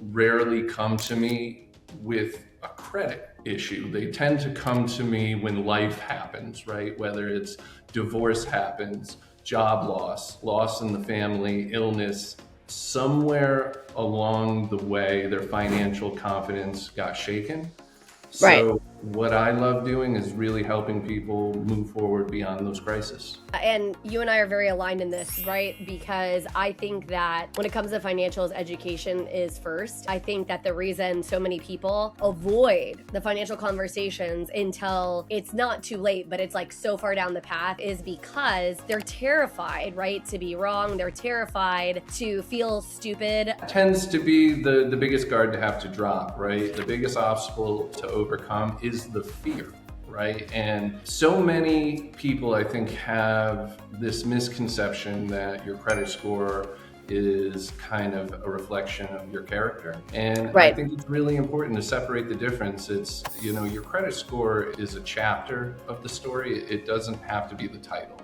rarely come to me with a credit issue. They tend to come to me when life happens, right? Whether it's divorce happens, job loss, loss in the family, illness, somewhere along the way, their financial confidence got shaken. Right. So what I love doing is really helping people move forward beyond those crises. And you and I are very aligned in this, right? Because I think that when it comes to financials, education is first. I think that the reason so many people avoid the financial conversations until it's not too late, but it's like so far down the path, is because they're terrified, right? To be wrong. They're terrified to feel stupid. Tends to be the biggest guard to have to drop, right? The biggest obstacle to overcome is the fear, right? And so many people, I think, have this misconception that your credit score is kind of a reflection of your character. And I Right. think it's really important to separate the difference. It's, your credit score is a chapter of the story. It doesn't have to be the title.